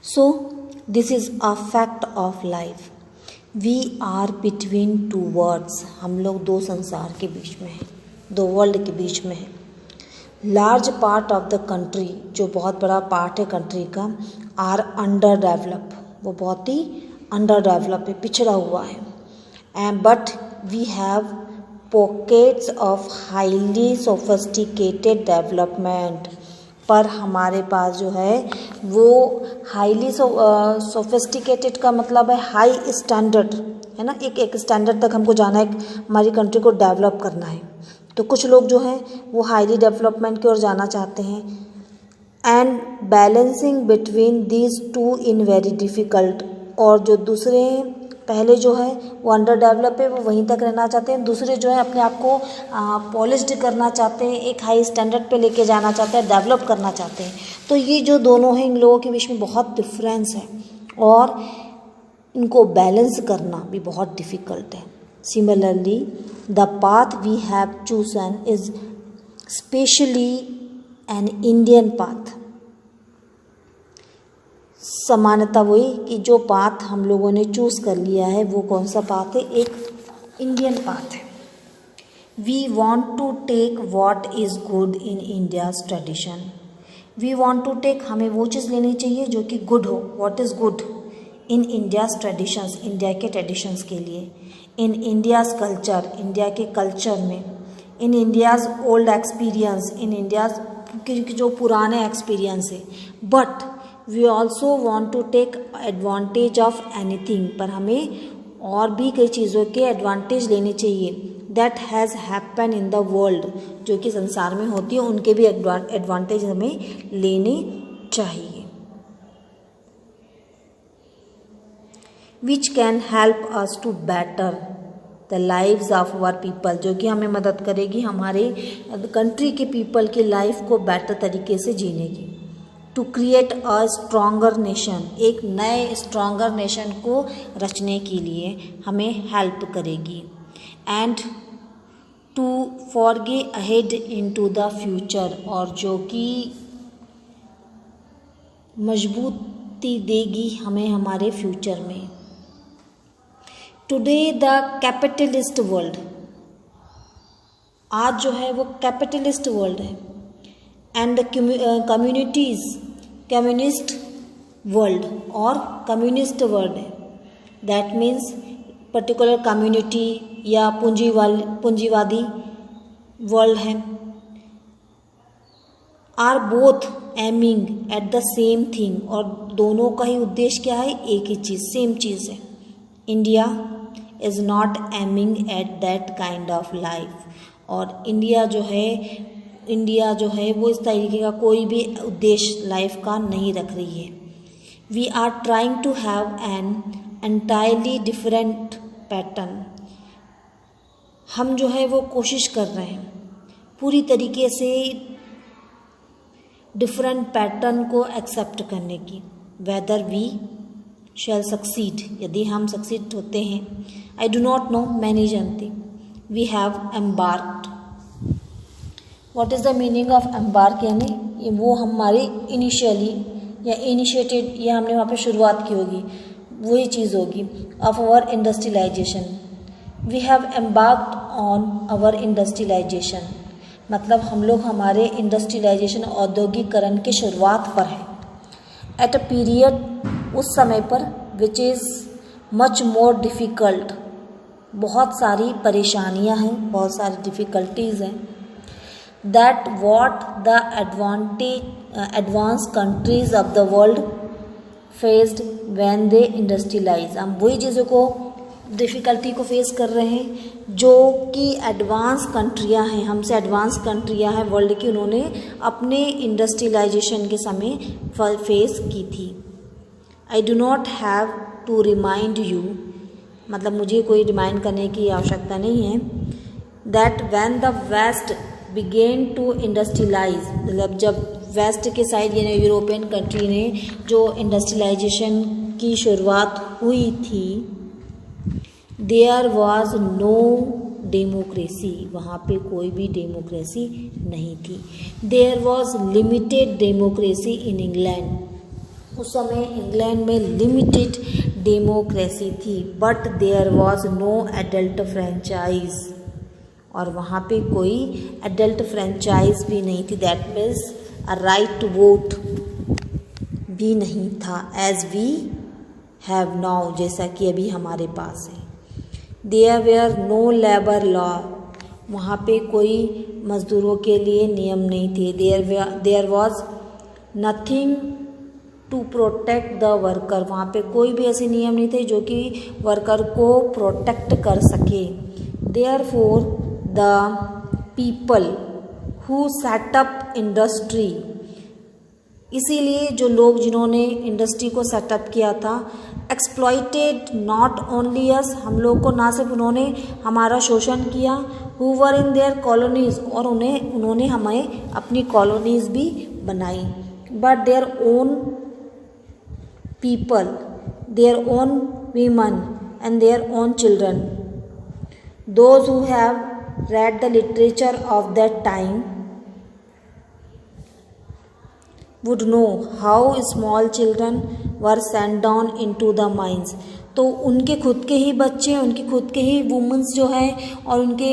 So this is a fact of life. We are between two worlds. हम लोग दो संसार के बीच में हैं, दो वर्ल्ड के बीच में हैं. Large part of the country, जो बहुत बड़ा पार्ट है कंट्री का, आर अंडर डेवलप, वो बहुत ही अंडर डेवलप है, पिछड़ा हुआ है. And but we have pockets of highly sophisticated development. पर हमारे पास जो है वो हाईली सोफिस्टिकेटेड का मतलब है हाई स्टैंडर्ड, है ना. एक स्टैंडर्ड तक हमको जाना है, हमारी कंट्री को डेवलप करना है. तो कुछ लोग जो हैं वो हाईली डेवलपमेंट की ओर जाना चाहते हैं. And balancing between these two in very difficult. और जो दूसरे पहले जो है वो अंडर डेवलप है, वो वहीं तक रहना चाहते हैं. दूसरे जो है अपने आप को पॉलिश्ड करना चाहते हैं, एक हाई स्टैंडर्ड पे लेके जाना चाहते हैं, डेवलप करना चाहते हैं. तो ये जो दोनों हैं, इन लोगों के बीच में बहुत डिफरेंस है और इनको बैलेंस करना भी बहुत डिफ़िकल्ट है. Similarly the path we have chosen is specially an Indian path. समानता वही कि जो पाथ हम लोगों ने चूज़ कर लिया है वो कौन सा पाथ है, एक इंडियन पाथ है. We want to take what is good in India's tradition. We want to take, हमें वो चीज़ लेनी चाहिए जो कि गुड हो. What is good in India's traditions, India के ट्रेडिशंस के लिए. इन इंडियाज़ कल्चर, इंडिया के कल्चर में. In India's old experience, in India's की जो पुराने एक्सपीरियंस है. But we also want to take advantage of anything. पर हमें और भी कई चीज़ों के एडवांटेज लेने चाहिए. That has happen in the world, जो कि संसार में होती है, उनके भी एडवांटेज हमें लेने चाहिए. Which can help us to better the lives of our people, जो कि हमें मदद करेगी हमारे कंट्री के पीपल की लाइफ को बेटर तरीके से जीने की. To create a stronger nation, एक नए स्ट्रॉन्गर नेशन को रचने के लिए हमें हेल्प करेगी. And to forge ahead into the future, और जो कि मजबूती देगी हमें हमारे फ्यूचर में. टुडे द कैपिटलिस्ट वर्ल्ड, आज जो है वो कैपिटलिस्ट वर्ल्ड है. एंड कम्युनिस्ट वर्ल्ड और कम्युनिस्ट वर्ल्ड है. दैट मीन्स पर्टिकुलर कम्युनिटी या पूंजीवादी वर्ल्ड है. Are both aiming at the same thing, और दोनों का ही उद्देश्य क्या है, एक ही चीज़, सेम चीज़ है. India is not aiming at that kind of life, और इंडिया जो है वो इस तरीके का कोई भी उद्देश्य लाइफ का नहीं रख रही है. We are trying to have an entirely different pattern. हम जो है वो कोशिश कर रहे हैं पूरी तरीके से डिफरेंट पैटर्न को एक्सेप्ट करने की. वेदर वी शैल सक्सीड, यदि हम सक्सीड होते हैं. आई डू नॉट नो, मैं नहीं जानती. We have embarked. What is the meaning of embark, यानी वो हमारी इनिशियली या इनिशिएटेड, या हमने वहाँ पे शुरुआत की होगी, वही चीज़ होगी. Of our industrialisation, we have embarked on our industrialisation, मतलब हम लोग हमारे इंडस्ट्रियलाइजेशन, औद्योगिकरण की शुरुआत पर है. एट अ पीरियड, उस समय पर, which is much more difficult, बहुत सारी परेशानियां हैं, बहुत सारी डिफ़िकल्टीज़ हैं. That what the advance countries of the world faced when they industrialise. हम वही चीज़ों को, डिफ़िकल्टी को फेस कर रहे हैं जो कि एडवांस कंट्रियां हैं, हमसे एडवांस कंट्रियां हैं वर्ल्ड की, उन्होंने अपने इंडस्ट्रियलाइजेशन के समय फेस की थी. I do not have to remind you, मतलब मुझे कोई रिमाइंड करने की आवश्यकता नहीं है. That when the west began to industrialise, मतलब जब वेस्ट के साइड यानी यूरोपियन कंट्री ने जो इंडस्ट्रियलाइजेशन की शुरुआत हुई थी, देयर वॉज नो डेमोक्रेसी, वहाँ पे कोई भी डेमोक्रेसी नहीं थी. There was limited democracy in England, उस समय इंग्लैंड में लिमिटेड डेमोक्रेसी थी, but there was no adult franchise, और वहाँ पे कोई एडल्ट फ्रेंचाइज भी नहीं थी, that means a right to vote भी नहीं था, एज वी हैव नाउ, जैसा कि अभी हमारे पास है। There were no labour law, वहाँ पे कोई मज़दूरों के लिए नियम नहीं थे। There was nothing to protect the worker, वहाँ पे कोई भी ऐसे नियम नहीं थे जो कि वर्कर को प्रोटेक्ट कर सके। Therefore the people who set up industry, इसीलिए जो लोग जिन्होंने इंडस्ट्री को सेटअप किया था, एक्सप्लॉइटेड नॉट ओनली अस, हम लोग को ना सिर्फ उन्होंने हमारा शोषण किया, who were in their colonies, और उन्होंने हमें अपनी कॉलोनीज भी बनाई, but their own people, their own women and their own children, those who have read the literature of that time would know how small children were sent down into the mines। तो उनके खुद के ही बच्चे, उनके खुद के ही women's जो है और उनके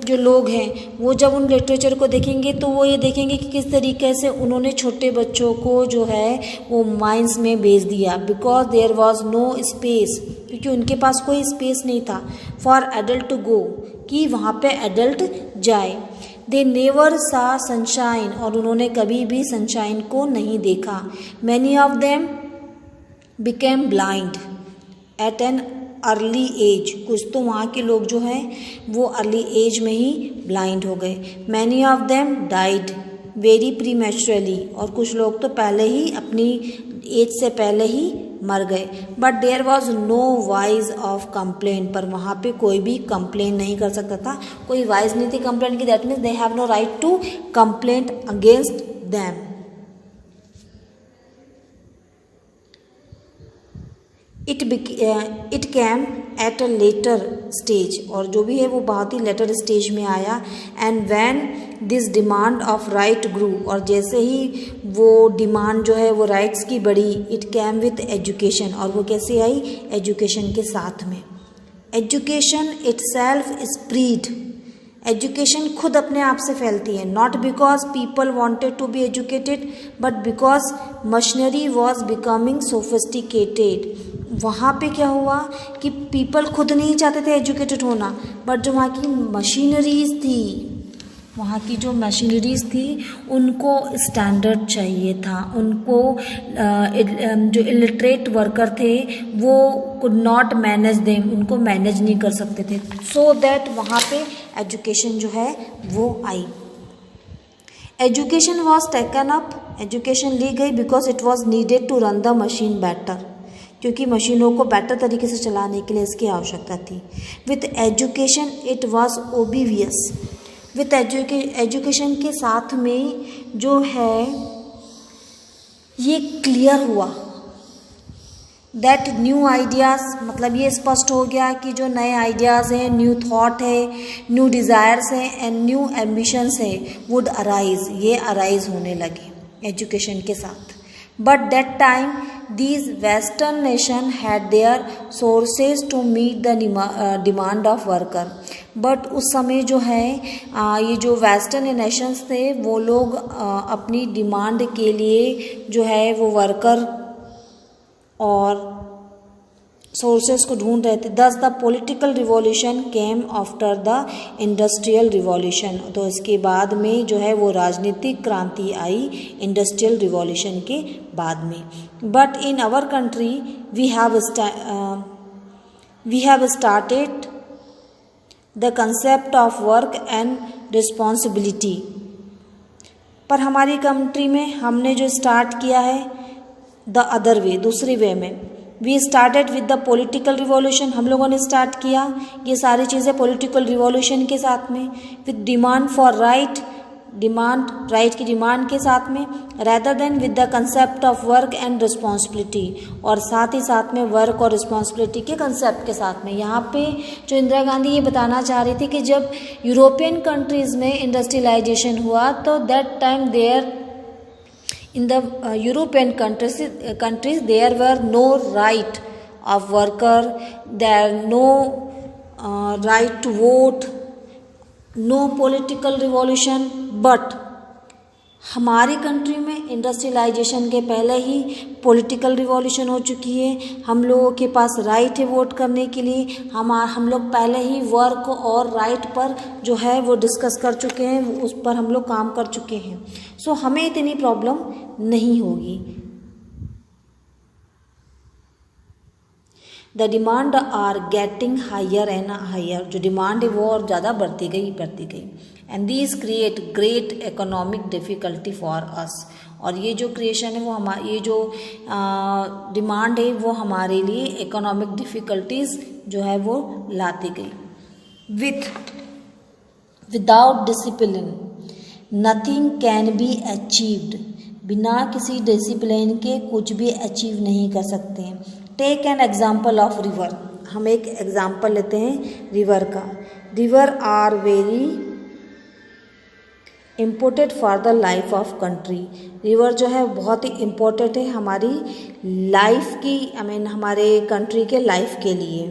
जो लोग हैं, वो जब उन लिटरेचर को देखेंगे तो वो ये देखेंगे कि किस तरीके से उन्होंने छोटे बच्चों को जो है वो माइंस में भेज दिया, because there was no space, क्योंकि उनके पास कोई स्पेस नहीं था फॉर एडल्ट टू गो, कि वहाँ पे एडल्ट जाए। दे नेवर सा सनशाइन, और उन्होंने कभी भी सनशाइन को नहीं देखा। Many of them became blind at an early age, कुछ तो वहाँ के लोग जो हैं वो अर्ली एज में ही ब्लाइंड हो गए। Many of them died very prematurely, और कुछ लोग तो पहले ही अपनी एज से पहले ही मर गए। But there was no ways of complain, पर वहाँ पे कोई भी कंप्लेन नहीं कर सकता था, कोई वाइज नहीं थी कंप्लेन की, that means they have no right to complain against them. It came at a later stage, और जो भी है वो बहुत ही लेटर स्टेज में आया। And when this demand of right grew, और जैसे ही वो डिमांड जो है वो राइट्स की बढ़ी, इट कैम विथ एजुकेशन, और वो कैसे आई, एजुकेशन के साथ में। एजुकेशन इटसेल्फ स्प्रीड, एजुकेशन खुद अपने आप से फैलती है, not because people wanted to be educated but because machinery was becoming sophisticated. वहाँ पे क्या हुआ कि पीपल खुद नहीं चाहते थे एजुकेटेड होना, बट जो वहाँ की मशीनरीज थी, वहाँ की जो मशीनरीज थी उनको स्टैंडर्ड चाहिए था, उनको जो इलिटरेट वर्कर थे वो कुड नॉट मैनेज देम, उनको मैनेज नहीं कर सकते थे, सो दैट वहाँ पे एजुकेशन जो है वो आई। Education was taken up, education ली गई because it was needed to run the machine better, क्योंकि मशीनों को बेटर तरीके से चलाने के लिए इसकी आवश्यकता थी। With education it was obvious, with education के साथ में जो है ये क्लियर हुआ दैट न्यू आइडियाज़, मतलब ये स्पष्ट हो गया कि जो नए आइडियाज़ हैं, न्यू थॉट है, न्यू डिज़ायर्स हैं एंड न्यू एम्बिशंस है, वुड अराइज, ये अराइज होने लगे एजुकेशन के साथ। But that time these western nation had their sources to meet the demand of worker, but उस समय जो है ये जो वेस्टर्न नेशंस थे वो लोग अपनी डिमांड के लिए जो है वो वर्कर और सोर्सेस को ढूंढ रहे थे। दस the political revolution came after the industrial revolution, तो इसके बाद में जो है वो राजनीतिक क्रांति आई इंडस्ट्रियल रिवॉल्यूशन के बाद में। But in our country we have started the concept of work and responsibility, पर हमारी कंट्री में हमने जो स्टार्ट किया है द अदर वे, दूसरी वे में, we started with the political revolution, हम लोगों ने स्टार्ट किया ये सारी चीज़ें पॉलिटिकल रिवॉल्यूशन के साथ में, with demand for right, right की डिमांड के साथ में, rather than with the concept of work and responsibility, और साथ ही साथ में वर्क और रिस्पॉन्सिबिलिटी के कंसेप्ट के साथ में। यहाँ पे जो इंदिरा गांधी ये बताना चाह रही थी कि जब यूरोपियन कंट्रीज़ में इंडस्ट्रियलाइजेशन हुआ तो that time there In the European countries there were no right of worker, there no right to vote, no political revolution, but हमारी कंट्री में इंडस्ट्रियलाइजेशन के पहले ही पॉलिटिकल रिवॉल्यूशन हो चुकी है। हम लोगों के पास राइट है वोट करने के लिए। हम लोग पहले ही वर्क और राइट पर जो है वो डिस्कस कर चुके हैं, उस पर हम लोग काम कर चुके हैं। सो हमें इतनी प्रॉब्लम नहीं होगी। The demand are getting higher and higher, जो डिमांड है वो और ज़्यादा बढ़ती गई and these create great economic difficulty for us, और ये जो क्रिएशन है वो ये जो डिमांड है वो हमारे लिए इकोनॉमिक डिफ़िकल्टीज जो है वो लाती गई। Without discipline nothing can be achieved, बिना किसी डिसिप्लिन के कुछ भी अचीव नहीं कर सकते हैं। Take an example of river, हम एक एग्जाम्पल लेते हैं रिवर का। River are very important for the life of country, river जो है बहुत ही इम्पोर्टेंट है हमारी लाइफ की, हमारे कंट्री के लाइफ के लिए।